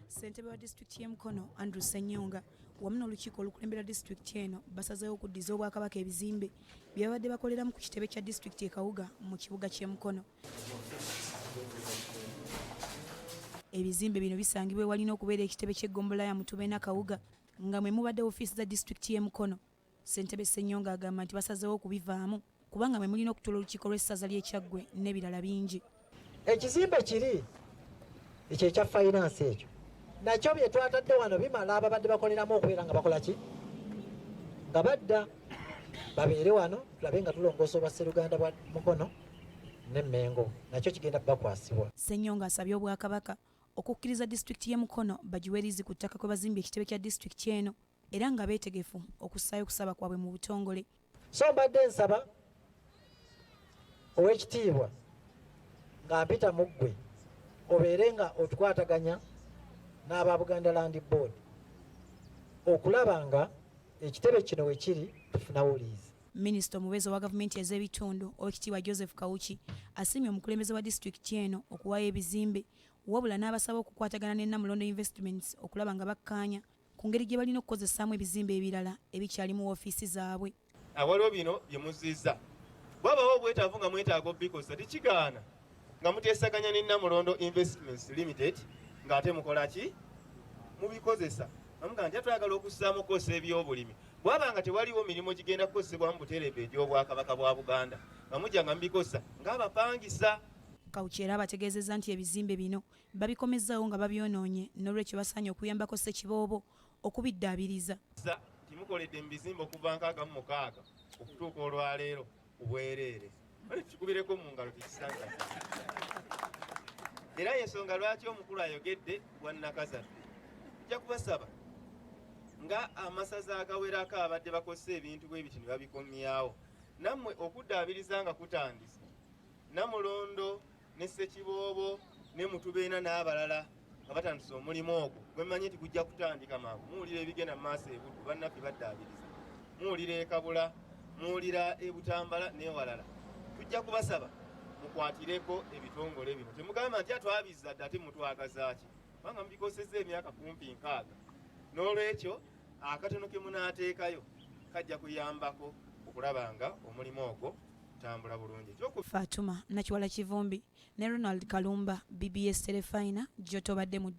Ssentebe wa disitulikiti y'e Mukono Andrew Ssenyonga wamu n'olukiiko olukulembera disitulikiti eno basazeewo okuddiza Obwakabaka ebizimbe bye babadde bakoleramu ku kitebe kya disitulikiti e Kawuga mu kibuga ky'e Mukono. Ebizimbe bino bisangibwa ewalina okubeera ekitebe ky'eggombolola ya Mutubeena Kawuga nga mwe mubadde ofiisi za disitulikiti y'e Mukono. Ssentebe Ssenyonga agamba nti basazeewo okubivaamu kubanga mwe mulina okutuula olukiiko lw'essaza ly'e Kyaggwe n'ebirala bingi. Ekizimbe kiri ekyo ekya finance ekyo nakyo bye twatadde wano bimala ababadde bakoleramu okubeera nga bakola ki nga badda babeere wano tulabe nga tulongoosa obwa Sseruganda bwa Mukono ne Mmengo nakyo kigenda bakwasibwa. Ssenyonga asabye Obwakabaka okukkiriza disitulikiti y'e Mukono bagiwe liizi ku ttaka kwe bazimba ekitebe kya disitulikiti eno era nga beetegefu okussaayo okusaba kwabwe mu butongole. So mbadde nsaba Oweekitiibwa nga mpita mu ggwe obeere nga otukwataganya n'aba Buganda Land Board okulaba nga ekitebe kino we kiri tufunawo liizi. Minisita omubeezi wa gavumenti ez'ebitundu Oweekitiibwa Joseph Kawuki asiimye omukulembeze wa disitulikiti eno okuwaayo ebizimbe wabula n'abasaba okukwatagana ne Namulondo Investments okulaba nga bakkaanya ku ngeri gye balina okukozesaamu ebizimbe ebirala ebikyali mu woofiisi zaabwe. Waliwo bino bye muzizza bwabawo obwetaavu nga mwetaaga obbikosa tekigaana nga muteesaganya ne Namulondo Investments Limited ng'ate mukola ki mubikozesa bamuga nti twagala okussaamu kosa eby'obulimi bwaba nga tewaliwo mirimu gigenda kukozesebwa mu butereevu egy'Obwakabaka bwa Buganda nga mujja nga mubikosa ng'abapangisa. Kawuki era abategeezezza nti ebizimbe bino babikomezzaawo nga babyonoonye n'olwekyo basaanye okuyambako Ssekiboobo okubiddaabiriza. Timukoledde mu bizimbe okuva 66 okutuuka olwaleero ubwereere tukubireko mu ngalo tekisanga era yensonga lwaki omukulu ayogedde wannakazadde nja kubasaba nga amasaza agawerako abadde bakozesa ebintu bwe biti ne babikomyawo nammwe okuddaabiriza nga kutandise Namulondo ne Ssekiboobo ne Mutubeena n'abalala nga batandise omulimu ogwo gwe mmanyi nti gujja kutandika mangu muwulira ebigenda mu maaso ebuddu bannaffe baddaabiriza muwulira e Kabula muwulira e Butambala n'ewalala tujja kubasaba mukwatireko ebitongole bino temugamba nti atwabizza dde ate mutwagazaaki kubanga mubikozesezza emyaka kumpi 6 n'olwekyo akatono ke munaateekayo kajja kuyambako okulaba nga omulimu ogwo tambula bulungi. Fatuma Nakiwala Kivumbi ne Ronald Kalumba BBS Telefina gy'otobadde mu